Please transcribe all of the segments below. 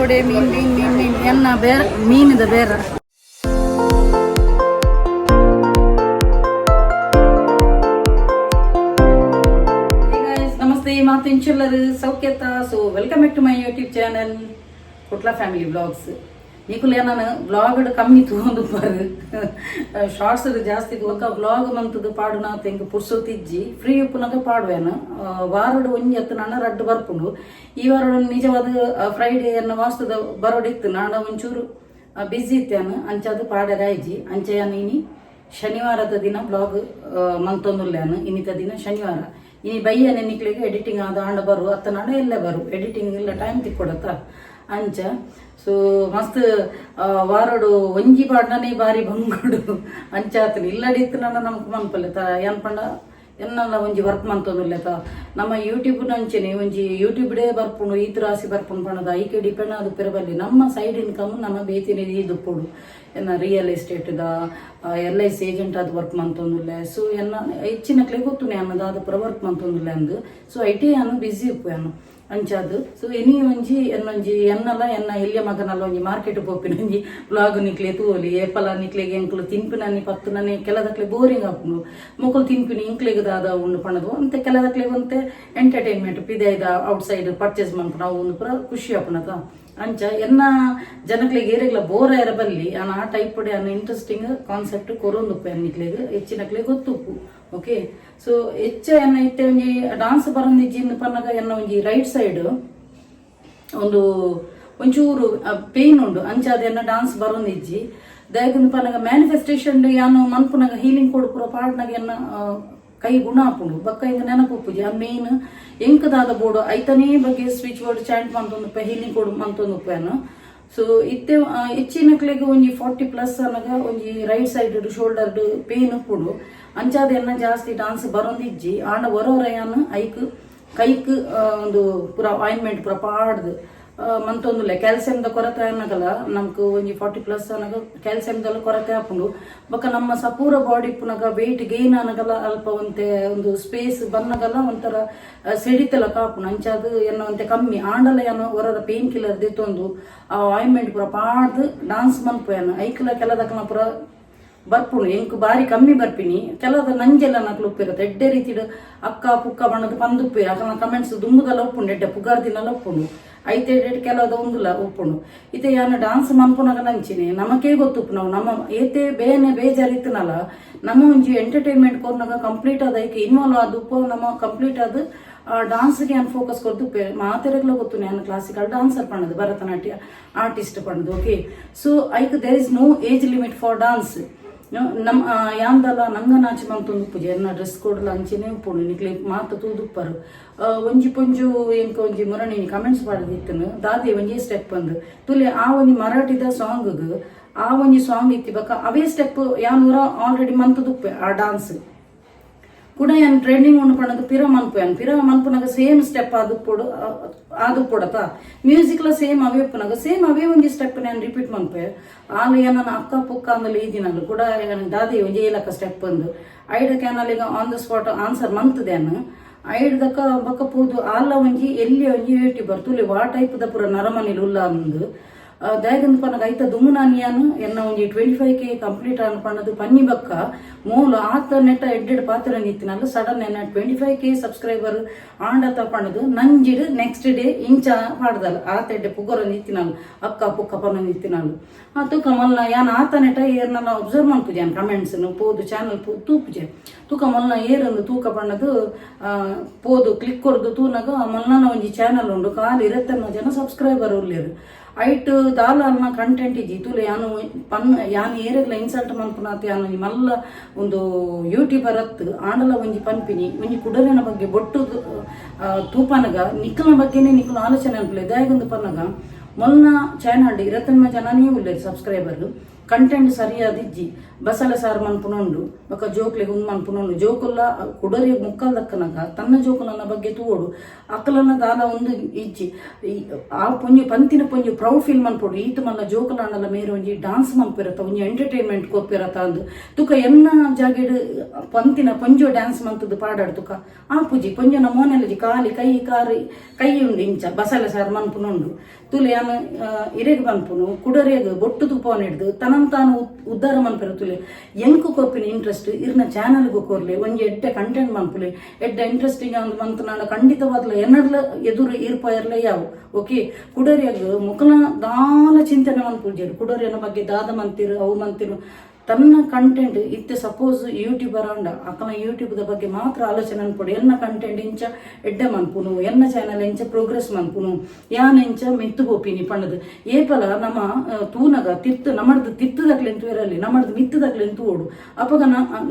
ಬೋಡೆ ಮೀನ್ ಎನ್ನ ಬೇರೆ ಮೀನಿದ ಬೇರೆ. ನಮಸ್ತೆ ಮಾತಿನ ಚಿಲ್ಲರು ಸೌಖ್ಯತಾ. So welcome back to my YouTube channel ಕುಟ್ಲ ಫ್ಯಾಮಿಲಿ ಬ್ಲಾಗ್ಸ್. ನೀಕುಲೆ ನಾನು ಬ್ಲಾಗ್ ಕಮ್ಮಿ ತಗೊಂಡು ಬರು ಶಾರ್ಟ್ಸ್ ಜಾಸ್ತಿ ಒಕ್ಕ ಬ್ಲಾಗ್ ಮಂತದ್ದು ಪಾಡುನ ತೆಂಗ ಪುರ್ಸೊತ್ತಿಜ್ಜಿ ಫ್ರೀ ಉಪ್ಪುನಾಗ ಪಾಡುವೇನು ವಾರಡು ಒಂಜಿ ಎತ್ತು ನಾನು ರಡ್ಡು ಬರ್ಪುಂಡು. ಈ ವಾರ ನಿಜವಾದ ಫ್ರೈಡೇ ಅನ್ನ ವಾಸ್ತದ ಬರೋಡಿತ್ತು ನಾನು ಒಂಚೂರು ಬ್ಯುಸಿ ಇತ್ತೇನು ಅಂಚದು ಪಾಡರಾಯ್ಜಿ ಅಂಚೆಯನಿ ಶನಿವಾರದ ದಿನ ಬ್ಲಾಗ್ ಮಂತೊಂದುಲ್ಲೇನು ಇನ್ನಿತ ದಿನ ಶನಿವಾರ ಇನಿ ಬಯ್ಯ ನೆನಿಕ್ಲಿಗೆ ಎಡಿಟಿಂಗ್ ಆದ ಆಂಡ ಬರು ಅತ್ತ ನಡ ಎಲ್ಲ ಬರು ಎಡಿಟಿಂಗ್ ಇಲ್ಲ ಟೈಮ್ ತಿಕ್ಕೊಡತ್ತ ಅಂಚ. ಸೊ ಮಸ್ತ್ ವಾರಡು ಒಂಜಿ ಪಾಡ್ನೇ ಬಾರಿ ಬಂಗುಡು ಅಂಚಾತನು ಇಲ್ಲಡಿತ್ತು ನನ್ನ ನಮ್ಗೆ ಮನ್ಪಲ್ಲೆತ ಏನ್ ಪಂಡ ಎನ್ನಲ್ಲ ಒಂಜಿ ವರ್ಕ್ ಮಂತೊಂದುಲ್ಲೆತ ನಮ್ಮ ಯೂಟ್ಯೂಬ್ ನಂಚೆನೆ ಒಂಜಿ ಯೂಟ್ಯೂಬ್ ಡೇ ಬರ್ಪುಂಡು ಈತ್ ರಾಸಿ ಬರ್ಪುಂಡು ಪಣದ ಐಕೆ ಡಿಪೆಂಡ್ ಆದ ಪಿರಬಲ್ಲಿ ನಮ್ಮ ಸೈಡ್ ಇನ್ಕಮ್ ನಮ್ಮ ಬೇತಿನ ಇದುಪ್ಪುಡು ಎನ್ನ ರಿಯಲ್ ಎಸ್ಟೇಟ್ದ LIC ಏಜೆಂಟ್ ಅದು ವರ್ಕ್ ಮಂತೊಂದುಲ್ಲೆ. ಸೊ ಎನ್ನ ಹೆಚ್ಚಿನಕ್ಲೆ ಗೊತ್ತುನೆ ಅನ್ನದಾದ ಪುರ ವರ್ಕ್ ಮಂತೊಂದುಲ್ಲೆ ಅಂದು. ಸೊ ಐಟಿ ಅನ್ನು ಬಿಸಿ ಉಪ್ಪು ಅನ್ನು ಅಂಚಾದು. ಸೊ ಎನಿ ಒಂಜಿ ಎನ್ನೊಂಜಿ ಎನ್ನಲ್ಲ ಎನ್ನ ಇಲ್ಲಿಯ ಮಗನಲ್ಲ ಒಂಜಿ ಮಾರ್ಕೆಟ್ ಪೋಪಿನ ಒಂಜಿ ಬ್ಲಾಗ್ ನಿಕ್ಲೆ ತೂಲಿ ಏಪಲ ನಿಕ್ಲೆಗೆ ಎಂಕ್ಲು ತಿನ್ಪಿನನಿ ಪತ್ತುನನಿ ಕೆಲದಕ್ಲೆ ಬೋರಿಂಗ್ ಹಾಕೊಂಡು ಮುಕ್ಕಲು ತಿನ್ಪಿನಿ ಇಂಕ್ಲೆಗೆ ದಾದ ಉಂಡು ಪಣದು ಅಂತೆ ಕೆಲದಕ್ಲೆ ಒಂತೆ ಎಂಟರ್ಟೈನ್ಮೆಂಟ್ ಪಿದೈದ ಔಟ್ ಸೈಡ್ ಪರ್ಚೇಸ್ ಮಾಡ್ಕೊಂಡು ನಾವು ಒಂದು ಪುರ ಖುಷಿ ಹಾಪಣದ ಅಂಚ ಎನ್ನ ಜನಕ್ಲೆಗೆ ಏರೆಗ್ಲ ಬೋರ ಇರಬಲ್ಲಿ ಆ ಟೈಪ್ ಅನ್ನ ಇಂಟ್ರೆಸ್ಟಿಂಗ್ ಕಾನ್ಸೆಪ್ಟ್ ಕೊರೊಂದು ನಿಕ್ಲೆಗೆ ಹೆಚ್ಚಿನಕ್ಲೆ ಗೊತ್ತುಪ್ಪು. ಓಕೆ. ಸೊ ಹೆಚ್ಚ ಎನ್ನ ಇತ್ತೆ ಒಂಜಿ ಡಾನ್ಸ್ ಬರಂದಿಜ್ಜಿಂದು ಪನ್ನಗ ಎನ್ನ ಒಂಜಿ ರೈಟ್ ಸೈಡ್ ಒಂದು ಒಂಚೂರು ಪೇನ್ ಉಂಡು ಅಂಚಾದ ಎನ್ನ ಡಾನ್ಸ್ ಬರಂದಿಜ್ಜಿ ದಯಗುಂದು ಪನ್ನಗ ಮ್ಯಾನಿಫೆಸ್ಟೇಷನ್ ಯಾನು ಮನ್ಪುನಾಗ ಹೀಲಿಂಗ್ ಕೊಡುಪುರ ಪಾಡ್ನಾಗ ಎನ್ನ ಕೈ ಗುಣ ಹಾಪುಂಡು ಬಕ್ಕ ಹಿಂಗ ನೆನಪುಪ್ಪುಜಿ ಆ ಮೇನ್ ಎಂಕದಾದ ಬೋರ್ಡು ಐತನೇ ಬಗ್ಗೆ ಸ್ವಿಚ್ ಬೋರ್ಡ್ ಚಾಂಟ್ ಮಂತೊಂದು ಹೀಲಿಂಗ್ ಕೊಡು ಮಂತೊಂದು ಉಪ್ಪೇನು. ಸೊ ಇತ್ತೆ ಹೆಚ್ಚಿನಕ್ಲೆಗೆ ಒಂಜಿ 40+ ಅನ್ನಗ ಒಂಜಿ ರೈಟ್ ಸೈಡ್ ಶೋಲ್ಡರ್ ಪೇನ್ ಉಪ್ಪುಡು ಅಂಚಾದ ಎನ್ನ ಜಾಸ್ತಿ ಡಾನ್ಸ್ ಬರೊಂದಿಜ್ಜಿ ಆಂಡ ಹೊರವರೆಯಾನು ಐಕ್ ಕೈಕ್ ಒಂದು ಪೂರ ಆಯಿಂಟ್ಮೆಂಟ್ ಪೂರ ಪಾಡ್ದು ಮಂತೊಂದುಲ್ಲೆ ಕ್ಯಾಲ್ಸಿಯಂದ ಕೊರತೆ ಅನ್ನಗಲ್ಲ ನಮ್ಗೆ ಒಂಜಿ 40+ ಅನ್ನಗ ಕ್ಯಾಲ್ಸಿಯಂದೆಲ್ಲ ಕೊರತೆ ಹಾಪುಂಡು ಬೊಕ್ಕ ನಮ್ಮ ಸಪೂರ ಬಾಡಿ ಪುನಗ ವೆಯ್ಟ್ ಗೇನ್ ಅನ್ನಗಲ್ಲ ಅಲ್ಪ ಒಂತೆ ಒಂದು ಸ್ಪೇಸ್ ಬನ್ನಗಲ್ಲ ಒಂಥರ ಸಿಡಿತೆಲ್ಲ ಕಾಪುಂಡು ಅಂಚಾದು ಎನ್ನ ಒಂತೆ ಕಮ್ಮಿ ಆಂಡಲ ಏನೋ ಹೊರದ ಪೇನ್ ಕಿಲ್ಲರ್ ದಿತ್ತೊಂದು ಆ ಆಯಿಂಟ್ಮೆಂಟ್ ಪೂರ ಪಾಡ್ದು ಡಾನ್ಸ್ ಮನ್ಪೇನು ಐಕ್ಲ ಕೆಲದಕ್ಕನ ಪೂರ ಬರ್ಪುಣು ಎಂಕ್ ಬಾರಿ ಕಮ್ಮಿ ಬರ್ಪಿನಿ ಕೆಲದ ನಂಜೆಲ್ಲ ನಕ್ಲು ಉಪ್ಪಿರತ್ತೆ ಎಡ್ಡೆ ರೀತಿಡ್ ಅಕ್ಕ ಪುಕ್ಕ ಬಣ್ಣದ ಪಂದುಪ್ಪಿ ಅಕಲ್ನ ಕಮೆಂಟ್ಸ್ ದುಂಬುದಲ್ಲ ಒಪ್ಪುಂಡು ಎಡ್ಡೆ ಪುಗಾರ್ದಿನೆಲ್ಲ ಒಪ್ಪುಂಡು ಐತೆ ಕೆಲವದ ಒಂದುಲ್ಲ ಒಪ್ಪುಂಡು ಇತ್ತೆ ಯಾನ ಡಾನ್ಸ್ ಮನ್ಪುನಾಗ ನಂಚಿನಿ ನಮಕೇ ಗೊತ್ತುಪ್ಪು ನಾವು ನಮ್ಮ ಏತೆ ಬೇನೆ ಬೇಜಾರಿತ್ತನಲ್ಲ ನಮ್ಮ ಒಂಜಿ ಎಂಟರ್ಟೈನ್ಮೆಂಟ್ ಕೊರ್ನಾಗ ಕಂಪ್ಲೀಟ್ ಆದ ಐಕೆ ಇನ್ವಾಲ್ವ್ ಆದುಪ್ಪು ನಮ್ಮ ಕಂಪ್ಲೀಟ್ ಆದ ಡಾನ್ಸ್ಗೆ ಏನು ಫೋಕಸ್ ಕೊಡ್ದು ಮಾತೆರಗ್ಲ ಗೊತ್ತು ನಾನು ಕ್ಲಾಸಿಕಲ್ ಡಾನ್ಸರ್ ಪಣ್ಣದು ಭರತನಾಟ್ಯ ಆರ್ಟಿಸ್ಟ್ ಪಣ್ಣದು. ಓಕೆ. ಸೊ ಐಕ್ there is no age limit for dance ನಮ್ಮ ಯಾಂದಲ್ಲ ನಂಗ ನಾಚಿ ಮಂತೊಂದು ಪೂಜೆ ಎನ್ನ ಡ್ರೆಸ್ ಕೊಡಲ್ಲ ಅಂಚೆನೆ ಉಪ್ಪುಂಡು ನಿಕ್ಲೆ ಮಾತು ತೂದುಪ್ಪರು ಒಂಜಿ ಪೊಂಜು ಎಂಕ ಒಂಜಿ ಮುರಣಿನಿ ಕಮೆಂಟ್ಸ್ ಪಾಡ್ದಿತ್ತನು ದಾದಿ ಒಂಜಿ ಸ್ಟೆಪ್ ಅಂದು ತುಲೆ ಆ ಒಂಜಿ ಮರಾಠಿದ ಸಾಂಗ್ ಆ ಒಂಜಿ ಸಾಂಗ್ ಇತ್ತಿ ಬಕ್ಕ ಅವೇ ಸ್ಟೆಪ್ ಯಾನೂರ ಆಲ್ರೆಡಿ ಮಂತದುಪ್ಪೆ ಆ ಡಾನ್ಸ್ ಕೂಡ ಏನು ಟ್ರೆಂಡಿಂಗ್ ಉಂಡು ಪಣ್ಣದು ಪಿರ ಮನ್ಪುನಾಗ ಸೇಮ್ ಸ್ಟೆಪ್ ಅದು ಪೊಡತ ಮ್ಯೂಸಿಕ್ಲ ಸೇಮ್ ಅವೇ ಉಪ್ಪುನಾಗ ಸೇಮ್ ಅವೇ ಒಂಜಿ ಸ್ಟೆಪ್ ನಾನು ರಿಪೀಟ್ ಮನ್ಪೆ ಆಲು ಏನನ್ನ ಅಕ್ಕ ಪುಕ್ಕ ಅಂದಲ್ಲಿ ಈ ದಿನ ಕೂಡ ದಾದಿ ಒಂಜಿ ಏಲಕ್ಕ ಸ್ಟೆಪ್ ಅಂದು ಐಡಕ್ಕೆ ಏನಲ್ಲಿ ಈಗ ಆನ್ ದ ಸ್ಪಾಟ್ ಆನ್ಸರ್ ಮಂತದೇನು ಐಡ್ದಕ್ಕ ಬಕ್ಕ ಪೂದು ಆಲ ಒಂಜಿ ಎಲ್ಲಿ ಒಂಜಿ ಯೂಟ್ಯೂಬರ್ ತುಲಿ ವಾ ಟೈಪ್ ದ ಪುರ ನರಮನಿಲ್ ಉಲ್ಲ ಅಂದು ದಯಗಂದು ಪನ್ನಗ ಐತ ದುಮ್ಮುನಾನಿಯಾನು ಎನ್ನ ಒಂಜಿ 25K ಕಂಪ್ಲೀಟ್ ಅನ್ನು ಪಣ್ಣದು ಪನ್ನಿ ಬಕ್ಕ ಮೂಲು ಆತ ನೆಟ್ಟ ಎಡ್ಡೆಡ್ ಪಾತ್ರ ನಿತ್ತಿನಲ್ಲ ಸಡನ್ ಎನ್ನ 25K ಸಬ್ಸ್ಕ್ರೈಬರ್ ಆಂಡತ ಪಣ್ಣದು ನಂಜಿಡ್ ನೆಕ್ಸ್ಟ್ ಡೇ ಇಂಚ ಪಾಡ್ದಲ್ಲ ಆತ ಎಡ್ಡೆ ಪುಗರ ನಿತ್ತಿನಲ್ಲ ಅಕ್ಕ ಪುಕ್ಕ ಪನ್ನ ನಿತ್ತಿನಲ್ಲ ತೂಕ ಮಲ್ಲ ಯಾನ್ ಆತ ನೆಟ್ಟ ಏರ್ನಲ್ಲ ಅಬ್ಸರ್ವ್ ಮಾಡ್ಪುಜೆ ಯಾನ್ ಕಮೆಂಟ್ಸ್ ಪೋದು ಚಾನಲ್ ತೂಪುಜೆ ತೂಕ ಮಲ್ನ ಏರೊಂದು ತೂಕ ಪಣ್ಣದು ಪೋದು ಕ್ಲಿಕ್ ಕೊಡ್ದು ತೂನಾಗ ಮಲ್ನ ಒಂಜಿ ಚಾನಲ್ ಉಂಡು ಕಾಲು 20 ಜನ ಸಬ್ಸ್ಕ್ರೈಬರ್ ಉಳ್ಳೇರು ಐಟ್ ದಾಲ ಅನ್ನ ಕಂಟೆಂಟ್ ಇಜ್ಜಿ ತುಲೆ ಯಾನು ಯಾನು ಏರೆಗ್ಲ ಇನ್ಸಲ್ಟ್ ಮನ್ಪುನಾತ ಯಾನು ಮಲ್ಲ ಒಂದು ಯೂಟ್ಯೂಬರ್ ಹತ್ತು ಆಂಡಲ ಒಂಜಿ ಪನ್ಪಿನಿ ಒಂಜಿ ಕುಡಲಿನ ಬಗ್ಗೆ ಬೊಟ್ಟು ತೂಪನಗ ನಿಕ್ಕಲ ಬಗ್ಗೆನೇ ನಿಕ್ಕಲು ಆಲೋಚನೆ ಅನ್ಪಲೆ ದಯಗೊಂದು ಪನ್ನಗ ಮೊಲ್ನ ಚಾನಲ್ 20 ಜನನೇ ಉಳ್ಳೇರು ಸಬ್ಸ್ಕ್ರೈಬರ್ ಕಂಟೆಂಟ್ ಸರಿಯಾದಿಜ್ಜಿ ಬಸಲ ಸಾರು ಮನ್ಪುನೊಂಡು ಬೊಕ ಜೋಕ್ಲೆಗ್ ಉಂದು ಮನ್ಪುನೊಂಡು ಜೋಕುಲ್ಲ ಕುಡರಿ ಮುಕ್ಕಲ್ ದಕ್ಕನಗ ತನ್ನ ಜೋಕುಲನ ಬಗ್ಗೆ ತೂವೋಡು ಅಕ್ಕಲನ ದಾಲ ಒಂದು ಇಜ್ಜಿ ಆ ಪೊಂಜಿ ಪಂತಿನ ಪೊಂಜಿ ಪ್ರೌಡ್ ಫೀಲ್ ಮನ್ಪೊಡು ಈತ ಮಲ್ಲ ಜೋಕುಲಣ್ಣಲ ಮೇರೆ ಒಂಜಿ ಡಾನ್ಸ್ ಮನ್ಪಿರತ್ತ ಒಂಜಿ ಎಂಟರ್ಟೈನ್ಮೆಂಟ್ ಕೊಪ್ಪಿರತ್ತ ಅಂದು ತುಕ ಎನ್ನ ಜಾಗೆಡ್ ಪಂತಿನ ಪೊಂಜೋ ಡ್ಯಾನ್ಸ್ ಮಂತದ್ದು ಪಾಡಾಡು ತುಕ ಆ ಪೂಜಿ ಪೊಂಜನ ಮೋನೆಲಜಿ ಕಾಲಿ ಕೈ ಕಾರಿ ಕೈ ಉಂಡು ಇಂಚ ಬಸಲ ಸಾರು ಮನ್ಪುನೊಂಡು ತುಲೆ ಯಾನು ಇರೆಗ್ ಬಂದ್ಪುನು ಕುಡರೆಗ್ ಬೊಟ್ಟು ತುಪ್ಪವನ್ನು ಹಿಡ್ದು ತನನ್ ತಾನು ಉದ್ಧಾರ ಮನ್ಪೆರ ತುಲೆ ಎಂಕು ಕೊಪ್ಪಿನ ಇಂಟ್ರೆಸ್ಟ್ ಇರ್ನ ಚಾನಲ್ಗೂ ಕೊರ್ಲೆ ಒಂಜಿ ಎಡ್ಡೆ ಕಂಟೆಂಟ್ ಮನ್ಪುಲೆ ಎಡ್ಡ ಇಂಟ್ರೆಸ್ಟಿಂಗ್ ಅಂದ್ ಮಂತ್ ನಾನು ಖಂಡಿತವಾದ್ಲ ಎನ್ನಡ್ಲ ಎದುರು ಇರ್ಪಾಯರ್ಲ ಯಾವು ಓಕೆ ಕುಡರೆಗ್ ಮುಖಲ ದಾಲ ಚಿಂತನೆ ಮನ್ಪುಜೇರು ಕುಡರೆನ ಬಗ್ಗೆ ದಾದ ಮಂತಿರು ಅವು ಮಂತಿರು ತನ್ನ ಕಂಟೆಂಟ್ ಇತ್ತೆ ಸಪೋಸ್ ಯೂಟ್ಯೂಬರ್ ಅಂಡ ಅಕ್ಕನ ಯೂಟ್ಯೂಬ್ದ ಬಗ್ಗೆ ಮಾತ್ರ ಆಲೋಚನೆ ಅನ್ಕೊಡು ಎನ್ನ ಕಂಟೆಂಟ್ ಇಂಚ ಎಡ್ಡೆ ಮನ್ಪುನು ಎನ್ನ ಚಾನಲ್ ಎಂಚ ಪ್ರೋಗ್ರೆಸ್ ಮನ್ಪುನು ಯಾನ್ ಎಂಚ ಮಿತ್ತು ಬೋಪಿನಿ ಪಣ್ಣದು ಏಪಲ ನಮ್ಮ ತೂನಗ ತಿರ್ತು ನಮ್ಮಡ್ದು ತಿರ್ತದಕ್ಲೆಂತು ಇರಲಿ ನಮ್ಮಡ್ದು ಮಿತ್ತದಕ್ಲೆಂತು ಓಡು ಅಪಗ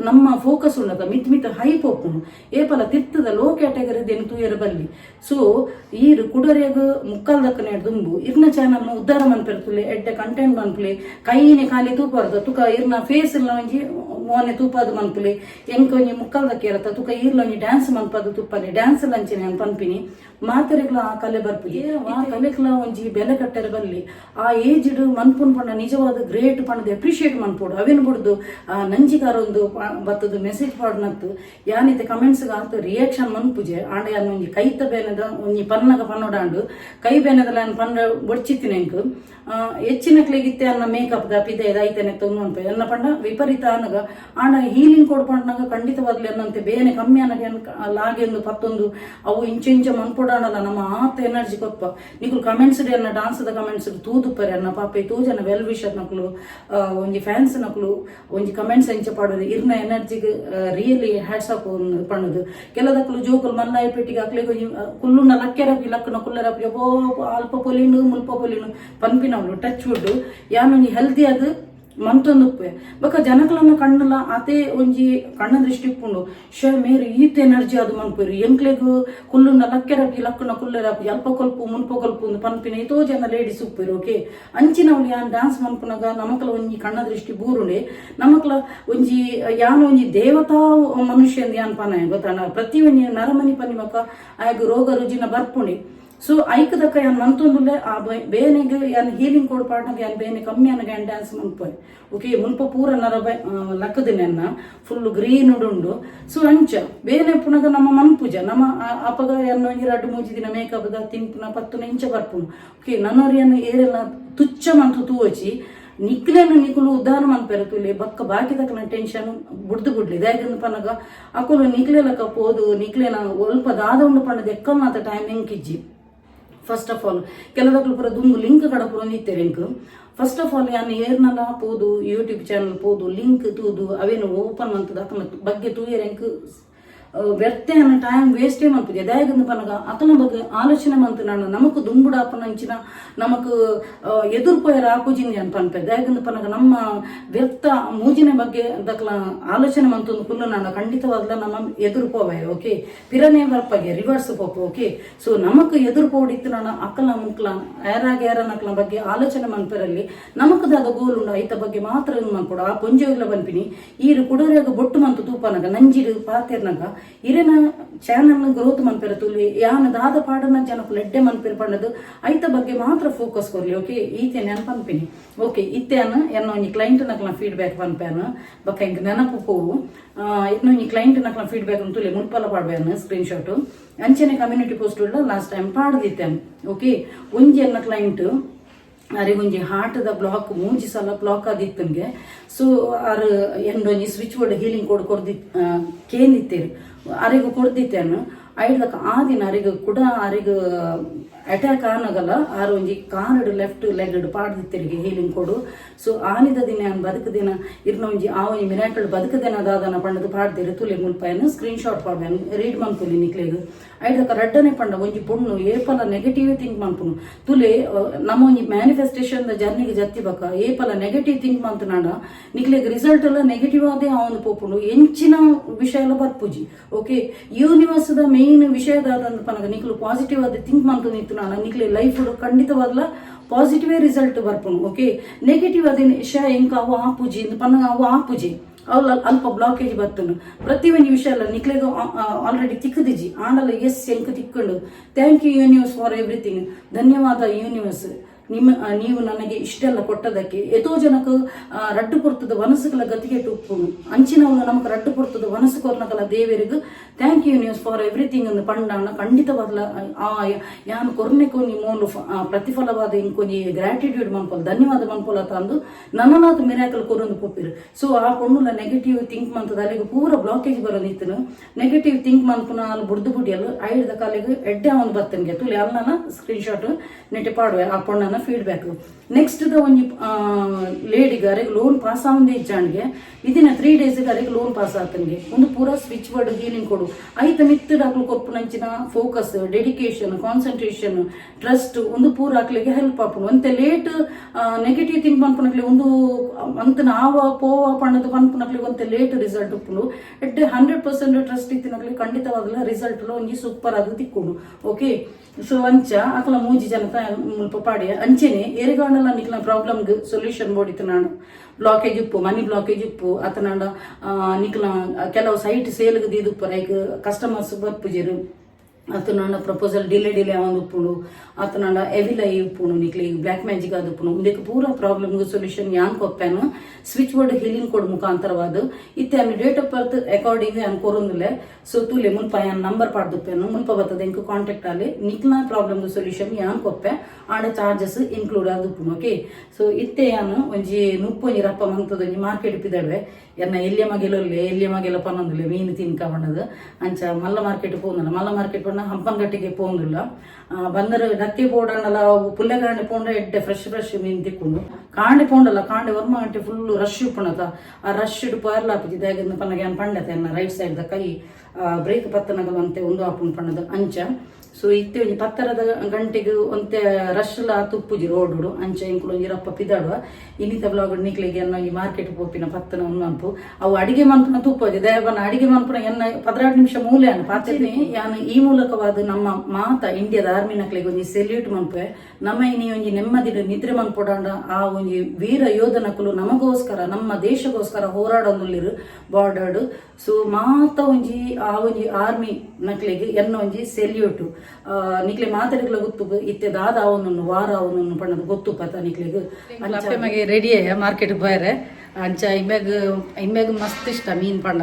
ನಮ್ಮ ಫೋಕಸ್ ಉಳ್ಳದ ಮಿತ್ ಹೈಪ್ ಒಪ್ಪುನು ಏಪಲ ತಿರ್ತದ ಲೋ ಕ್ಯಾಟಗರಿದೇನು ತೂಯರ ಬಲ್ಲಿ ಸೊ ಈರು ಕುಡರೆಗ ಮುಕ್ಕಾಲ್ದಕ್ಕನೆ ದುಂಬು ಇರ್ನ ಚಾನಲ್ನ ಉದ್ಧಾರ ಮನ್ಪೆರ್ತುಲೆ ಎಡ್ಡೆ ಕಂಟೆಂಟ್ ಮನ್ಪುಲೆ ಕೈನೆ ಖಾಲಿ ತೂಪಾರ್ದ ತುಕ ಇರ್ನ ಫೇಸ್ ಇಲ್ಲ ಒಂಜಿ ಮೋನೆ ತೂಪಾದು ಮನ್ಪುಲೆ ಎಂಕ ಒಂಜಿ ಮುಕ್ಕಲ್ದಕ್ಕೆ ಇರತ್ತ ತುಕ ಈರ್ಲ ಒಂಜಿ ಡ್ಯಾನ್ಸ್ ಮನ್ಪದು ತುಪ್ಪನೆ ಡ್ಯಾನ್ಸ್ ಲಂಚನೆ ನಾನು ಪನ್ಪಿನಿ ಮಾತರಿಗ್ಲ ಆ ಕಲೆ ಬರ್ಪುಜಿ ಆ ಕಲೆಗ್ಲ ಒಂಜಿ ಬೆಲೆ ಕಟ್ಟರೆ ಬಲ್ಲಿ ಆ ಏಜ್ಡ್ ಮನ್ಪುನ್ ಪಂಡ ನಿಜವಾದ ಗ್ರೇಟ್ ಪಂಡದ ಅಪ್ರಿಷಿಯೇಟ್ ಮನ್ಪೋಡು ಅವೇನು ಬಿಡ್ದು ನಂಜಿಗಾರ ಒಂದು ಬತ್ತದು ಮೆಸೇಜ್ ಪಾಡ್ನತ್ತು ಯಾನಿತೆ ಕಮೆಂಟ್ಸ್ ಆತು ರಿಯಾಕ್ಷನ್ ಮನ್ಪುಜೆ ಆಂಡ ಯಾನು ಒಂಜಿ ಕೈತ ಬೇನದ ಒಂಜಿ ಪನ್ನಗ ಪನ್ನೋಡಾಂಡು ಕೈ ಬೇನದಲ್ಲ ನಾನು ಪಂಡ ಬಡ್ಚಿತ್ತಿನ ಎಂಕ್ ಹೆಚ್ಚಿನಕ್ಲಿಗಿತ್ತೆ ಅನ್ನ ಮೇಕಪ್ ದ ಪಿದೆ ಐತನೆ ತೊಂದು ಅನ್ಪ ಎನ್ನ ಪಂಡ ವಿಪರೀತ ಅನ್ನಗ ಆಂಡ ಹೀಲಿಂಗ್ ಕೊಡ್ಪಂಡಾಗ ಖಂಡಿತವಾಗ್ಲಿ ಅನ್ನಂತೆ ಬೇನೆ ಕಮ್ಮಿ ಅನ್ನಗೆ ಲಾಗೆ ಒಂದು ಪತ್ತೊಂದು ಅವು ಇಂಚ ಮನ್ಪೊಡಾಣಲ್ಲ ನಮ್ಮ ಆತ ಎನರ್ಜಿ ಕೊಪ್ಪ ನಿಕುಲು ಕಮೆಂಟ್ಸ್ ಅನ್ನ ಡಾನ್ಸ್ದ ಕಮೆಂಟ್ಸ್ ತೂದುಪ್ಪರೆ ಅನ್ನ ಪಾಪೆ ತೂಜನ ವೆಲ್ ವಿಷರ್ ನಕಲು ಒಂಜಿ ಫ್ಯಾನ್ಸ್ ನಕಲು ಒಂಜಿ ಕಮೆಂಟ್ಸ್ ಎಂಚ ಪಾಡೋದು ಇರ್ನ ಎನರ್ಜಿಗೆ ರಿಯಲಿ ಹ್ಯಾಟ್ಸ್ ಆಫ್ ಪಣ್ಣದು ಕೆಲದಕ್ಕಲು ಜೋಕುಲು ಮನ್ನಾಯಿ ಪೆಟ್ಟಿಗೆ ಅಕ್ಲಿಗೆ ಕುಲ್ಲುನ ಲಕ್ಕೆರಪಿ ಲಕ್ಕನ ಕುಲ್ಲರಪಿ ಒಬ್ಬೋ ಅಲ್ಪ ಪೊಲಿನು ಮುಲ್ಪ ಪೊಲಿನು ಪನ್ಪಿನ ಟಚ್ ವುಡ್ ಯಾನೊಂಜಿ ಹೆಲ್ದಿ ಅದು ಮಂತೊಂದುಪ್ಪೆ ಬೊಕ ಜನಕಲನ್ನ ಕಣ್ಣಲ ಅದೇ ಒಂಜಿ ಕಣ್ಣ ದೃಷ್ಟಿ ಇಪ್ಪುಂಡು ಶೇ ಮೇರು ಈತ ಎನರ್ಜಿ ಅದು ಮನ್ಪುರಿ ಎಂಕ್ಲೆಗು ಕುಲ್ಲುನ ಲಕ್ಕೆರಪಿ ಲಕ್ಕನ ಕುಲ್ಲೆರಪಿ ಅಲ್ಪ ಕೊಲ್ಪು ಮುಲ್ಪ ಕೊಲ್ಪು ಪನ್ಪಿನ ಎತೋ ಜನ ಲೇಡೀಸ್ ಉಪ್ಪೇರು ಓಕೆ ಅಂಚಿನವ್ಲು ಯಾನ್ ಡ್ಯಾನ್ಸ್ ಮನ್ಪುನಾಗ ನಮಕಲ ಒಂಜಿ ಕಣ್ಣ ದೃಷ್ಟಿ ಬೂರುಂಡೆ ನಮಕಲ ಒಂಜಿ ಯಾನ ಒಂಜಿ ದೇವತಾ ಮನುಷ್ಯ ಯಾನ್ ಪನ ಗೊತ್ತಾನ ಪ್ರತಿ ಒಂಜಿ ನರಮನಿ ಪನಿಮಕ ಆಗ ರೋಗ ರುಜಿನ ಬರ್ಪುಂಡಿ ಸೊ ಐಕದಕ್ಕ ಯಾನ್ ಮಂತೊಂದುಲ್ಲೆ ಆ ಬೇನೆಗೆ ಯಾನ್ ಹೀಲಿಂಗ್ ಕೊಡ್ಪಾಡ್ನಾಗ ಯಾನ್ ಬೇನೆ ಕಮ್ಮಿ ಅನ್ನಗ ಯಾನ್ ಡ್ಯಾನ್ಸ್ ಮನ್ಪೊಯ್ ಓಕೆ ಮುಲ್ಪ ಪೂರ ನರ ಲಕ್ಕದಿನೆನ್ನ ಫುಲ್ ಗ್ರೀನ್ ಉಡುಂಡು ಸೊ ಅಂಚ ಬೇನೆ ಪುನಗ ನಮ್ಮ ಮನ್ಪುಜ ನಮ್ಮ ಅಪಗ ಎನ್ನ ಒಂಜಿ 2-3 ದಿನ ಮೇಕಪ್ ದ ತಿನ್ಪುನ ಪತ್ತುನ ಇಂಚ ಬರ್ಪುನು ಓಕೆ ನನ್ನವ್ರಿಯನ್ನು ಏರೆಲ್ಲ ತುಚ್ಚ ಮಂತು ತೂವಚಿ ನಿಕ್ಲೇನು ನಿಕುಲು ಉದ್ಧಾರ ಮನ್ಪೆರತುಲೆ ಬಕ್ಕ ಬಾಕಿದಕ್ಕನ ಟೆನ್ಷನ್ ಬುಡ್ದು ಬುಡ್ಲಿ ಇದಾಗಿಂದ ಪನಗ ಅಕುಲು ನಿಕ್ಲೆಲಕ್ಕ ಪೋದು ನಿಕ್ಲೇನ ಒಲ್ಪ ದಾದ ಉಂಡು ಪಂಡದ ಎಕ್ಕಲ್ನಾತ ಟೈಮ್ ಎಂಕಿಜ್ಜಿ ಫಸ್ಟ್ ಆಫ್ ಆಲ್ ಕೆಲದಕ್ಕಲು ಪೂರ ದುಂಬು ಲಿಂಕ್ ಕಡ ಪೂರ ನಿತ್ತೆ ಲಿಂಕ್ ಫಸ್ಟ್ ಆಫ್ ಆಲ್ ಯಾನ್ ಏರ್ನಲ ಪೋದು ಯೂಟ್ಯೂಬ್ ಚಾನಲ್ ಪೋದು ಲಿಂಕ್ ತೂದು ಅವೇನು ಓಪನ್ ಮಂತದ ಅಕನ ಬಗ್ಗೆ ತೂಯರ್ ಎಂಕ್ ವ್ಯರ್ಥ ಅನ್ನ ಟೈಮ್ ವೇಸ್ಟೇ ಮನ್ಪುಜೆ ದಯಗಂದ ಪನಗ ಅಕನ ಬಗ್ಗೆ ಆಲೋಚನೆ ಮಂತ್ ನಾನು ನಮಕ್ ದುಂಬುಡ ಅಪ್ಪನಂಚಿನ ನಮಕ್ ಎದುರ್ಪೋಯರ ಆಪುಜಿಂದಿ ಅನ್ ಪನ್ಪೆ ದಯಗಂದ ಪನಗ ನಮ್ಮ ವ್ಯರ್ಥ ಮೂಜಿನ ಬಗ್ಗೆ ದಕ್ಲ ಆಲೋಚನೆ ಮಂತೊಂದು ಕುಲ್ಲು ನಾನು ಖಂಡಿತವಾಗ್ಲ ನಮ್ಮ ಎದುರ್ಪೋವೆ ಓಕೆ ಪಿರನೇ ಬರ್ಪಗೆ ರಿವರ್ಸ್ ಪೋಪು ಓಕೆ ಸೊ ನಮಕ್ ಎದುರ್ಪೋಡಿತ್ತು ನಾನು ಅಕ್ಕಲ ಮುಕ್ಲ ಏರಾಗೇರನಕ್ಲ ಬಗ್ಗೆ ಆಲೋಚನೆ ಮನ್ಪೆರಲ್ಲಿ ನಮಕದಾದ ಗೋಲ್ ಉಂಡು ಐತ ಬಗ್ಗೆ ಮಾತ್ರ ಮನ್ಕೊಡ ಆ ಪೊಂಜೋಗ್ಲ ಬನ್ಪಿನಿ ಈರು ಕುಡರೆಗ ಬೊಟ್ಟು ಮಂತು ತೂಪನಗ ನಂಜಿರು ಪಾತೆರ್ನಗ ಇರೇನ ಚಾನಲ್ ಗ್ರೋತ್ ಮನ್ಪೆರ ತುಲಿ ಯಾನ ದಾದ ಪಾಡನ ಜನಕ್ಕೂ ಎಡ್ಡೆ ಮನ್ಪೆರ ಪಂಡದು ಐತ ಬಗ್ಗೆ ಮಾತ್ರ ಫೋಕಸ್ ಕೊರ್ಲಿ ಓಕೆ ಈತೆ ನಾನು ಪನ್ಪಿನಿ ಓಕೆ ಇತ್ತೇನ ಎನ್ನ ಒಂಜಿ ಕ್ಲೈಂಟ್ ನಕ್ಲ ಫೀಡ್ಬ್ಯಾಕ್ ಪನ್ಪೇನ ಬಕ್ಕ ಇಂಕ ನೆನಪು ಪೋವು ಇನ್ನೊಂಜಿ ಕ್ಲೈಂಟ್ ನಕ್ಲ ಫೀಡ್ಬ್ಯಾಕ್ ತುಲಿ ಮುನ್ಪಲ ಪಾಡ್ಬೇನ ಸ್ಕ್ರೀನ್ ಶಾಟ್ ಅಂಚನೆ ಕಮ್ಯುನಿಟಿ ಪೋಸ್ಟ್ ಲಾಸ್ಟ್ ಟೈಮ್ ಪಾಡ್ದಿತ್ತೇನೆ ಓಕೆ ಒಂಜಿ ಎನ್ನ ಕ್ಲೈಂಟ್ ಅರೆ ಒಂಜಿ ಹಾರ್ಟ್ದ ಬ್ಲಾಕ್ 3 ಸಲ ಬ್ಲಾಕ್ ಆದಿತ್ತನ್ಗೆ ಸೊ ಅರ್ ಎಂಡೊಂಜಿ ಸ್ವಿಚ್ ಬೋರ್ಡ್ ಹೀಲಿಂಗ್ ಕೊಡ್ದಿ ಕೇಂದಿತ್ತೇರಿ ಅರೆಗೂ ಕೊಡ್ದಿತ್ತೇನು ಐಡ್ಲಕ್ಕ ಆ ದಿನ ಅರೆಗ ಕೂಡ ಅರೆಗ ಅಟ್ಯಾಕ್ ಆನಗಲ್ಲ ಆರು ಒಂಜಿ ಕಾರ್ಡ್ ಲೆಫ್ಟ್ ಲೆಗ್ ಪಾಡ್ದಿತ್ತರಿಗೆ ಹೀಲಿಂಗ್ ಕೊಡು ಸೊ ಆನಿದ ದಿನ ಬದುಕದಿನ ಇರ್ನ ಒಂಜಿ ಆ ಒಂಜಿ ಮಿರಾಕಲ್ ಬದುಕದಿನ ದಾದನ ಪಂಡದು ಪಾಡ್ದಿರು ತುಲೆ ಮುಲ್ಪಾಯನು ಸ್ಕ್ರೀನ್ ಶಾಟ್ ಪಾಡ್ಬೇನು ರೀಡ್ ಮನ್ಪುಲಿ ನಿಕ್ಲೆಗ್ ಐದಕ್ಕ ರಡ್ಡನೆ ಪಂಡ ಒಂಜಿ ಪುಣ್ಣು ಏಪಲ ನೆಗೆಟಿವ್ ಥಿಂಕ್ ಮನ್ಪುನು ತುಲೆ ನಮ್ಮ ಒಂಜಿ ಮ್ಯಾನಿಫೆಸ್ಟೇಷನ್ ಜರ್ನಿಗೆ ಜತ್ತಿ ಬಕ್ಕ ಏಪಲ ನೆಗೆಟಿವ್ ಥಿಂಕ್ ಮಂತನಾಡ ನಿಕ್ಲೆಗ್ ರಿಸಲ್ಟ್ ಎಲ್ಲ ನೆಗೆಟಿವ್ ಆದೇ ಅವನು ಪೋಪುಂಡು ಎಂಚಿನ ವಿಷಯ ಎಲ್ಲ ಬರ್ಪುಜಿ ಓಕೆ ಯೂನಿವರ್ಸ್ ದ ಮೇನ್ ವಿಷಯದಾದಂತ ಪನಗ ನಿಕ್ಲು ಪಾಸಿಟಿವ್ ಆದ ಥಿಂಕ್ ಮಂತು ನಿಂತು ನಾನು ನಿಕ್ಲೆ ಲೈಫ್ ಖಂಡಿತವಾಗ್ಲ ಪಾಸಿಟಿವೇ ರಿಸಲ್ಟ್ ಬರ್ಪುನು ಓಕೆ ನೆಗೆಟಿವ್ ಅದೇ ವಿಷಯ ಎಂಕ ಅವು ಆಪುಜಿ ಪನ್ನಗ ಅವು ಆಪುಜಿ ಅವ್ಲ ಅಲ್ಪ ಬ್ಲಾಕೇಜ್ ಬರ್ತನು ಪ್ರತಿ ಒಂದು ವಿಷಯ ಅಲ್ಲ ನಿಕ್ಲೆಗ ಆಲ್ರೆಡಿ ತಿಕ್ಕದಿಜಿ ಆಂಡಲ ಎಸ್ ಎಂಕ ತಿಕ್ಕೊಂಡು thank you universe for everything ಧನ್ಯವಾದ ಯೂನಿವರ್ಸ್ ನೀವು ನನಗೆ ಇಷ್ಟೆಲ್ಲ ಕೊಟ್ಟದಕ್ಕೆ ಎತೋ ಜನಕ್ಕೆ ರಡ್ಡು ಪೊರ್ತದ ವನಸುಗಳ ಗತಿಗೆ ಉಪ್ಪುನು ಅಂಚಿನವನು ನಮಗೆ ರಡ್ಡು ಪೊರ್ತದ ವನಸು ಕೊರ್ನಕಲ ದೇವರಿಗೂ thank you news for everything ಅನ್ನು ಪಂಡಾಣ ಖಂಡಿತವಾದ ಯಾನು ಕೊರ್ನೆಕೊನಿ ಮೂಲು ಪ್ರತಿಫಲವಾದ ಇಂಕೊನಿ ಗ್ರಾಟಿಟ್ಯೂಡ್ ಮನ್ಪೋಲ್ ಧನ್ಯವಾದ ಮನ್ಪೋಲ ತಂದು ನನ್ನನಾಥ ಮಿರಾಕಲ್ ಕೊರೊಂದು ಪೊಪ್ಪಿರು ಸೊ ಆ ಪೊಣ್ಣುಲ ನೆಗೆಟಿವ್ ಥಿಂಕ್ ಮಂತದ ಅಲ್ಲಿಗೆ ಪೂರ ಬ್ಲಾಕೇಜ್ ಬರೋನಿತ್ತನು ನೆಗೆಟಿವ್ ಥಿಂಕ್ ಮನ್ಪುನ ಅಲ್ಲಿ ಬುಡ್ದು ಬುಡಿಯಲು ಐಡ್ದ ಕಾಲಿಗೆ ಎಡ್ಡೆ ಒಂದು ಬರ್ತನ್ಗೆ ತುಳಿ ಅಲ್ಲನ ಸ್ಕ್ರೀನ್ಶಾಟ್ ನೆಟ್ಟಿ ಪಾಡುವೆ ಆ ಪೊಣ್ಣನ ಫೀಡ್ಬ್ಯಾಕ್ ನೆಕ್ಸ್ಟ್ ಒಂಜಿ ಲೇಡಿಗೆ ಅರೆಗೆ ಲೋನ್ ಪಾಸ್ ಆವಂದೇ ಇಜ್ಜಾಣ್ಗೆ ಇದನ್ನ 3 days ಅರೆಗೆ ಲೋನ್ ಪಾಸ್ ಆತನ್ಗೆ ಒಂದು ಪೂರ ಸ್ವಿಚ್ ವರ್ಡ್ ಹೀಲಿಂಗ್ ಕೊಡು ಐತ ಮಿತ್ತು ಡಾಕ್ಲು ಕೊಪ್ಪು ನಂಚಿನ ಫೋಕಸ್ ಡೆಡಿಕೇಶನ್ ಕಾನ್ಸಂಟ್ರೇಷನ್ ಟ್ರಸ್ಟ್ ಒಂದು ಪೂರ ಹಾಕ್ಲಿಕ್ಕೆ ಹೆಲ್ಪ್ ಆಪುನು ಅಂತೆ ಲೇಟ್ ನೆಗೆಟಿವ್ ಥಿಂಕ್ ಪನ್ಪುನಕ್ಲಿ ಒಂದು ಅಂತನ ಆವ ಪೋವ ಪಣ್ಣದು ಪನ್ಪುನಕ್ಲಿ ಒಂತೆ ಲೇಟ್ ರಿಸಲ್ಟ್ ಉಪ್ಪುನು ಎಡ್ಡೆ 100% ಟ್ರಸ್ಟ್ ಇತ್ತಿನಕ್ಲಿ ಖಂಡಿತವಾಗಲ್ಲ ರಿಸಲ್ಟ್ ಒಂಜಿ ಸೂಪರ್ ಅದು ತಿಕ್ಕೊಂಡು ಓಕೆ ಸೊ ಅಂಚ ಅಕಲ ಮೂಜಿ ಜನತ ಮುಲ್ಪ ಪಾಡಿಯ ಅಂಚೆನೆ ಏರಿಗಾಂಡಲ ನಿಕ್ಲ ಪ್ರಾಬ್ಲಮ್ಗೆ ಸೊಲ್ಯೂಷನ್ ಬೋಡಿತ್ತು ನಾನು ಬ್ಲಾಕೇಜ್ ಉಪ್ಪು ಮನಿ ಬ್ಲಾಕೇಜ್ ಉಪ್ಪು ಅತನಾಂಡ ನಿಕ್ಲ ಕೆಲವು ಸೈಟ್ ಸೇಲ್ಗೆ ದೀದುಪ್ಪು ಲೈಕ್ ಕಸ್ಟಮರ್ಸ್ ಬರ್ಪುಜೆರು ಅತನಾಂಡ ಪ್ರಪೋಸಲ್ ಡಿಲೇ ಆವಂದು ಉಪ್ಪುಂಡು ಅತನಾಂಡ ಎವಿಲೈ ಉಪ್ಪುಂಡು ನಿಕ್ಲಿ ಬ್ಲ್ಯಾಕ್ ಮ್ಯಾಜಿಕ್ ಅದು ಉಪ್ಪುಂಡು ಇದಕ್ಕೆ ಪೂರ ಪ್ರಾಬ್ಲಮ್ಗೆ ಸೊಲ್ಯೂಷನ್ ಯಾನ್ ಕೊಪ್ಪಾನು ಸ್ವಿಚ್ ಬೋರ್ಡ್ ಹೀಲಿಂಗ್ ಕೊಡ್ ಮುಖಾಂತರವಾದ ಇತ್ತೆ ಅನ್ನು ಡೇಟ್ ಆಫ್ ಬರ್ತ್ ಅಕಾರ್ಡಿಂಗ್ ಅನ್ ಕೊರೊಂದಿಲ್ಲ ಸೊ ತೂಲೆ ಮುಲ್ಪ ಯಾನ್ ನಂಬರ್ ಪಾಡ್ದುಪ್ಪೇನು ಮುಲ್ಪ ಬರ್ತದೆ ಇಂಕು ಕಾಂಟ್ಯಾಕ್ಟ್ ಅಲ್ಲಿ ನಿಕ್ಲ ಪ್ರಾಬ್ಲಮ್ಗೆ ಸೊಲ್ಯೂಷನ್ ಯಾನ್ ಕೊಪ್ಪೆ ಆಡ ಚಾರ್ಜಸ್ ಇನ್ಕ್ಲೂಡ್ ಅದು ಉಪ್ಪುಂಡು ಓಕೆ ಸೊ ಇತ್ತೆ ಯಾನು ಒಂಜಿ ನುಪ್ಪೊಂಜಿ ರಪ್ಪ ಮಂತದೊಂಜಿ ಮಾರ್ಕೆಟ್ ಪಿದಡ್ವೆ ಎನ್ನ ಎಲ್ಲಿಯ ಮಗೆಲ್ಲ ಪನ್ನೊಂದಿಲ್ಲ ಮೀನು ತಿನ್ಕ ಬಣ್ಣದು ಅಂಚ ಮಲ್ಲ ಮಾರ್ಕೆಟ್ ಪೋಂದಿಲ್ಲ ಮಲ್ಲ ಮಾರ್ಕೆಟ್ ಬಣ್ಣ ಹಂಪನಗಟ್ಟಿಗೆ ಪೋಂದಿಲ್ಲ ಬಂದರೆ ಡಕ್ಕೆ ಪೋಡಂಡಲ್ಲ ಪುಲ್ಲೆಗಾಂಡೆ ಪೋಂಡ ಎಡ್ಡೆ ಫ್ರೆಶ್ ಮೀನು ತಿಕ್ಕೊಂಡು ಕಾಂಡೆ ಪೋಂಡಲ್ಲ ಕಾಂಡೆ ವರ್ಮ ಗಂಟೆ ಫುಲ್ ರಶ್ ಉಪ್ಪಣತ ಆ ರಶ್ ಇಡು ಪಾರ್ಲಾಪಿಜಿ ದಾಗಿಂದ ಪನ್ನಗೆ ಪಂಡತೆ ಅನ್ನ ರೈಟ್ ಸೈಡ್ ದ ಕೈ ಬ್ರೇಕ್ ಪತ್ತನಗಲಂತೆ ಒಂದು ಆಪುನ್ ಪಣ್ಣದ ಅಂಚ ಸೊ ಇತ್ತೆ ಒಂಜಿ 10 ಗಂಟೆಗೆ ಒಂತೆ ರಶ್ಲ ತುಪ್ಪುಜಿ ರೋಡು ಅಂಚ ಇಂಕುಲು ಒಂಜಿ ರಪ್ಪ ಪಿದಾಡುವ ಇನ್ನಿತ ಬ್ಲಾಗ್ ನಿಕ್ಲಿಗೆ ಎನ್ನ ಈ ಮಾರ್ಕೆಟ್ ಪೋಪಿನ ಪತ್ತನ ಉನ್ನಂಪು ಅವು ಅಡಿಗೆ ಮನ್ಪುನ ತುಪ್ಪೋಜಿ ದಯಬನ ಅಡಿಗೆ ಮನ್ಪುನ ಎನ್ನ 16 ನಿಮಿಷ ಮೂಲೆ ಅನ್ನ ಪಾತ್ರೆ ಯಾನು ಈ ಮೂಲಕವಾದ ನಮ್ಮ ಮಾತ ಇಂಡಿಯಾದ ಆರ್ಮಿ ನಕ್ಲಿಗೆ ಒಂಜಿ ಸೆಲ್ಯೂಟ್ ಮನ್ಪೆ ನಮ್ಮ ಇನಿ ಒಂಜಿ ನೆಮ್ಮದಿನ ನಿದ್ರೆ ಮನ್ಪೊಡಾಂಡ ಆ ಒಂಜಿ ವೀರ ಯೋಧನಕಲು ನಮಗೋಸ್ಕರ ನಮ್ಮ ದೇಶಗೋಸ್ಕರ ಹೋರಾಡೊಂದುಲ್ಲಿರು ಬಾರ್ಡರ್ಡ್ ಸೊ ಮಾತ ಒಂಜಿ ಆ ಒಂಜಿ ಆರ್ಮಿ ನಕ್ಲಿಗೆ ಎನ್ನ ಒಂಜಿ ಸೆಲ್ಯೂಟು ನಿಕ್ಲೆ ಮಾತಾಡಿಗ್ಲ ಗೊತ್ತು ಇತ್ತೆ ದಾದ ಅವನನ್ನು ವಾರ ಅವನನ್ನು ಪಣ್ಣದ ಗೊತ್ತು ಪತ ನಿಕ್ಲಿಗೆ ಅಪ್ಪೆ ಮಗೆ ರೆಡಿ ಮಾರ್ಕೆಟ್ ಬೇರೆ ಅಂಚ ಇಮ್ಯಾಗ ಮಸ್ತ್ ಇಷ್ಟ ಮೀನು ಪಂಡ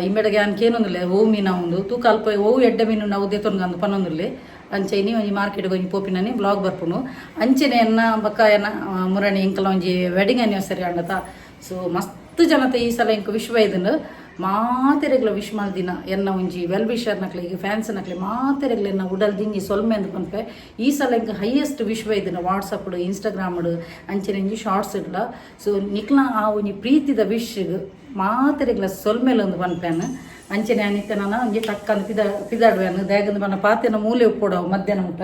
ಇಮ್ಮೆಡಗೆ ಅನ್ಕೇನೊಂದಿಲ್ಲ ಓವು ಮೀನು ಒಂದು ತೂಕ ಅಲ್ಪ ಓವು ಎಡ್ಡೆ ಮೀನು ನಾವು ದೇತೊನ್ಗಂದು ಪನ್ನೊಂದಿಲ್ಲ ಅಂಚೆ ನೀ ಒಂಜಿ ಮಾರ್ಕೆಟ್ಗೆ ಒಂಜಿ ಪೋಪಿನನಿ ಬ್ಲಾಗ್ ಬರ್ಪುನು ಅಂಚೆನೆ ಎನ್ನ ಬಕ್ಕ ಎನ್ನ ಮುರಣಿ ಇಂಕಲ ಒಂಜಿ ವೆಡ್ಡಿಂಗ್ ಆ್ಯನಿವರ್ಸರಿ ಅಂಡತ ಸೊ ಮಸ್ತ್ ಜನತೆ ಈ ಸಲ ಇಂಕ ವಿಶ್ವ ಇದನ್ನು ಮಾತೆರೆಗ್ಲ ವಿಶ್ ದಿನ ಎನ್ನ ಒಂಜಿ ವೆಲ್ ವಿಶರ್ ನಕ್ಲಿಗೆ ಫ್ಯಾನ್ಸ್ ನಕ್ಲಿ ಮಾತೆರೆಗ್ಲ ಎನ್ನ ಉಡಲ್ ದಿಂಜಿ ಸೊಲ್ಮೆ ಅಂದ್ ಪನ್ಪೆ ಈ ಸಲ ಇಂಕ ಹೈಯೆಸ್ಟ್ ವಿಶ್ವ ಇದನ್ನ ವಾಟ್ಸಪ್ ಇನ್ಸ್ಟಾಗ್ರಾಮ್ ಅಂಚೆನೆ ಒಂಜಿ ಶಾರ್ಟ್ಸ್ ಇಡ್ಲ ಸೊ ನಿಕ್ಲ ಆ ಒಂಜಿ ಪ್ರೀತಿದ ವಿಶ್ಗೆ ಮಾತೆರೆಗ್ಲ ಸೊಲ್ಮೆಲೊಂದು ಪನ್ಪೇನ ಅಂಚೆನೆ ಅನಿತ್ತ ನಾನು ಒಂಜಿ ಟಕ್ಕಂದು ಪಿದಾಡುವೆನು ದ್ಯಾಗಂದು ಬಣ್ಣ ಪಾತೆನ ಮೂಲೆ ಉಪ್ಪೋಡವು ಮಧ್ಯಾಹ್ನ ಊಟ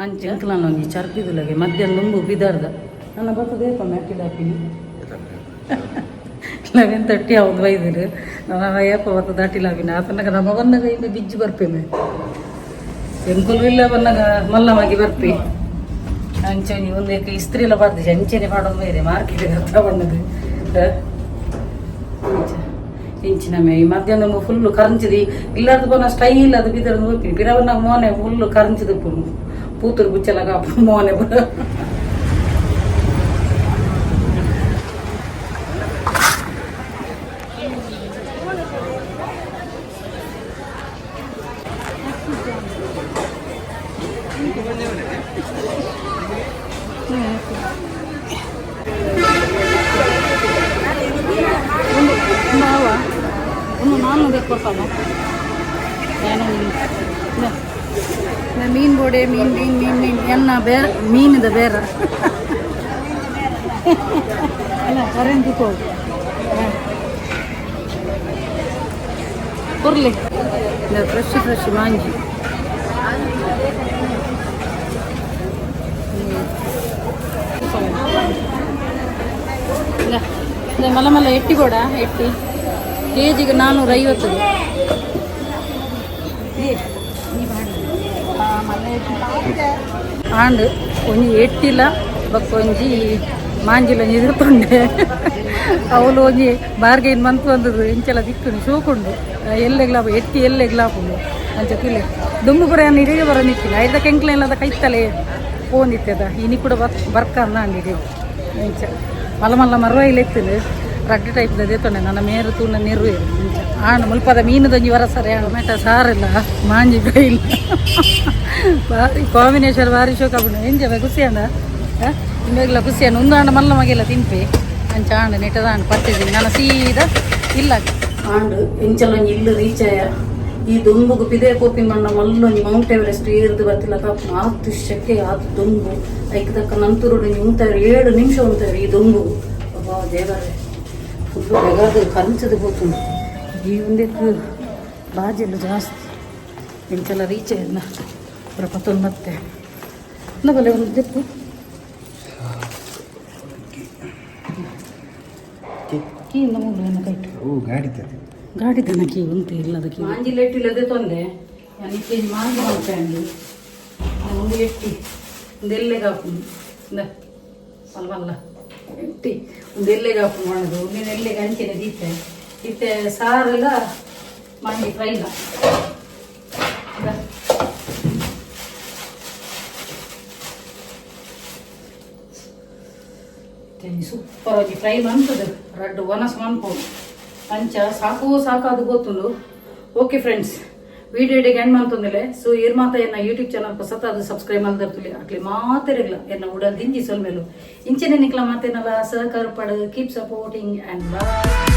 ಅಂಚೆ ಅಂಕಲ್ ನಾನು ಒಂಜಿ ಚರ್ಪಿದುಲಗೆ ಮಧ್ಯಾಹ್ನ ನುಂಬು ಬಿದಾಡ್ದ ನನ್ನ ಬರ್ತದೆ ಅಕ್ಕಿಡಾಪಿನಿ 11:30 ಹೌದು ಬೈದಿರು ನಾನು ಯಾಪ ಅವತ್ತು ದಾಟಿಲಾವಿನ ಆತನಾಗ ನಮ್ಮ ಬಂದಾಗ ಇಲ್ಲಿ ಬಿಜ್ಜು ಬರ್ಪೇಮೆ ಎಂಕುಲ್ವಿಲ್ಲ ಬಂದಾಗ ಮಲ್ಲವಾಗಿ ಬರ್ಪಿ ಅಂಚನೆ ಒಂದು ಇಸ್ತ್ರಿ ಎಲ್ಲ ಬರ್ದಿಸಿ ಅಂಚೆನೆ ಮಾಡೋದು ಬೇರೆ ಮಾರ್ಕೆಟಿಗೆ ಹತ್ರ ಬಂದದು ಇಂಚಿನ ಮೇ ಈ ಮಧ್ಯಾಹ್ನ ಫುಲ್ಲು ಕರಂಚಿದಿ ಇಲ್ಲಾರ್ದು ಬನ್ನ ಸ್ಟೈಲ್ ಅದು ಬಿದ್ದರೆ ಹೋಗ್ತೀನಿ ಬಿರವನ್ನ ಮೋನೆ ಫುಲ್ಲು ಕರಂಚಿದ ಪೂತೂರು ಬುಚ್ಚಲಾಗ ಮೋನೆ ಬರ ಮೀನು ಬೋಡೆ ಮೀನು ಎನ್ನ ಬೇರೆ ಮೀನಿದ ಬೇರೆ ಅಲ್ಲ ಕರೆಂಟ್ ಹೋಗಿ ಕೊರ್ಲಿ ಫ್ರೆಶ್ ಮಾಂಜಿ ಮಲ್ಲ ಮಲ್ಲ ಎಟ್ಟಿ ಬೋಡ ಎಟ್ಟಿ ಕೆಜಿಗೆ 450 ಆಂಡ್ ಒಂಜಿ ಎಟ್ಟಿಲ ಬಕ್ಕ ಒಂಜಿ ಮಾಂಜಿಲ ನಿರುತ್ತುಂಡೆ ಅವಳು ಒಂಜಿ ಬಾರ್ಗೈನ್ ಮಂತ್ ಬಂದದು ಇಂಚೆಲ್ಲ ದಿಕ್ಕುಂಡು ಸೋಕುಂಡು ಎಲ್ಲೆಗ್ಲಾಪ ಎಟ್ಟಿ ಎಲ್ಲೆಗ್ಲಾಪುಂಡು ಅಂಚ ತಿಳಿ ದುಂಬು ಬರ ಹಿಡಿಗೆ ಬರ ನಿಕ್ಕಿಲ್ಲ ಐದಕ್ಕೆ ಎಂಕ್ಲೆಲ್ಲದ ಕೈತಲೆ పోందిత్తದ ಇನಿ ಕೂಡ ಬರ್ಕ ಅಂದಿದೆ ಇಂಚ ಮಲ್ಲ ಮಲ್ಲ ಮರವ ಇಲೆತ್ತದು ರಡ್ಡು ಟೈಪ್ ದೇತೊಂಡೆ ನನ್ನ ಮೇರು ತೂನ ನೆರು ಇಂಚ ಆಣ ಮುಲ್ಪದ ಮೀನು ದೊಂಜಿ ವರ ಸರಿ ಟೊಮೆಟೊ ಸಾರಿಲ್ಲ ಮಾಂಜಿ ಇಲ್ಲ ಭಾರಿ ಕಾಂಬಿನೇಷನ್ ಭಾರಿ ಶೋಕ ಬಿಡು ಎಂಜ ಖುಷಿಯಂಡ ಇಂಬೆಗ್ಲ ಖುಷಿಯಂಡ ಉಂದಾಂಡ ಮಲ್ಲ ಮಗೆಲ್ಲ ತಿಂಪೆ ಅಂಚ ಆಂಡ ನೆಟ್ಟದಾಂಡ ಪತ್ತಿದ್ದೀನಿ ನಾನು ಸೀದಾ ಇಲ್ಲ ಆಂಡು ಎಂಚಲೊಂಜಿ ಇಲ್ಲು ರೀಚಾಯ ಈ ದೊಂಬುಗು ಪಿದೆ ಕೋಪಿ ಮಣ್ಣ ಮಲ್ಲೊಂಜಿ ಮೌಂಟ್ ಎವರೆಸ್ಟ್ ಏರ್ದು ಬತ್ತಿಲ್ಲ ಆತು ಶೆಕೆ ಆತು ದೊಂಬು ಐಕದಕ್ಕ ನಂತುರುಡು ಉಂತಾರೆ 7 ನಿಮಿಷ ಉಂತಾರೆ ಈ ದೊಂಬು ಅಬ್ಬಾ ದೇವರೇ ಫುಲ್ಲು ಬೆಗಾದು ಕಂಚದು ಹೋಗ್ತುಂಡು ಈ ಒಂದಕ್ಕೆ ಬಾಜೆಲ್ಲ ಜಾಸ್ತಿ ಎಂಚೆಲ್ಲ ರೀಚ್ ಆಯ್ನ ಪ್ರಪತ್ತೊಂದು ಮತ್ತೆ ಬಲೆ ಒಂದು ದೆಪ್ಪು ಕೀಯಿಂದ ಮೂಲ ಕೈಟು ಗಾಡಿ ತನಕಿ ಉಂಟು ಇಲ್ಲದಕ್ಕೆ ಮಾಂಜಿ ಲೆಟ್ಟಿಲ್ಲದೆ ತೊಂದೆ ನಾನು ಕೆಜಿ ಮಾಂಜಿ ಮಾಡ್ಕೊಂಡು ಒಂದು ಎಟ್ಟಿ ಒಂದು ಎಲ್ಲಿಗೆ ಹಾಕೊಂಡು ಅಲ್ವಲ್ಲ ಎಟ್ಟಿ ಒಂದು ಎಲ್ಲಿಗೆ ಹಾಕೊಂಡು ಮಾಡೋದು ನೀನು ಎಲ್ಲಿಗೆ ಹಂಚಿನ ದೀತೆ ಇತ್ತೆ ಸಾರೆಲ್ಲ ಮಾಂಜಿ ಫ್ರೈ ಇಲ್ಲ ಸೂಪರ್ ಆಗಿ ಫ್ರೈ ಮಾಡ್ತದೆ ರಡ್ಡು ಒನಸ್ ಮಾಡ್ಬೋದು ಅಂಚ ಸಾಕಾದು ಗೊತ್ತುಂಡು ಓಕೆ ಫ್ರೆಂಡ್ಸ್ ವಿಡಿಯೋ ಇಡಿಗೆ ಎಂಡ್ ಮಾಡ್ತಂದಿಲ್ಲ ಸೊ ಏರ್ ಮಾತ ಎನ್ನ ಯೂಟ್ಯೂಬ್ ಚಾನಲ್ ಹೊಸತ ಅದು ಸಬ್ಸ್ಕ್ರೈಬ್ ಮಾಡ್ದಿರ್ತಿಲ್ಲ ಅಟ್ಲಿ ಮಾತಿರಲ್ಲ ಎನ್ನ ಉಡಲ್ ದಿಂಜಿ ಸೊಲ್ಮೇಲು ಇಂಚಿನ ನಿಕ್ಲ ಮಾತೇನಲ್ಲ ಸಹಕಾರ ಪಡ ಕೀಪ್ ಸಪೋರ್ಟಿಂಗ್ ಆ್ಯಂಡ್ ಬಾಯ್.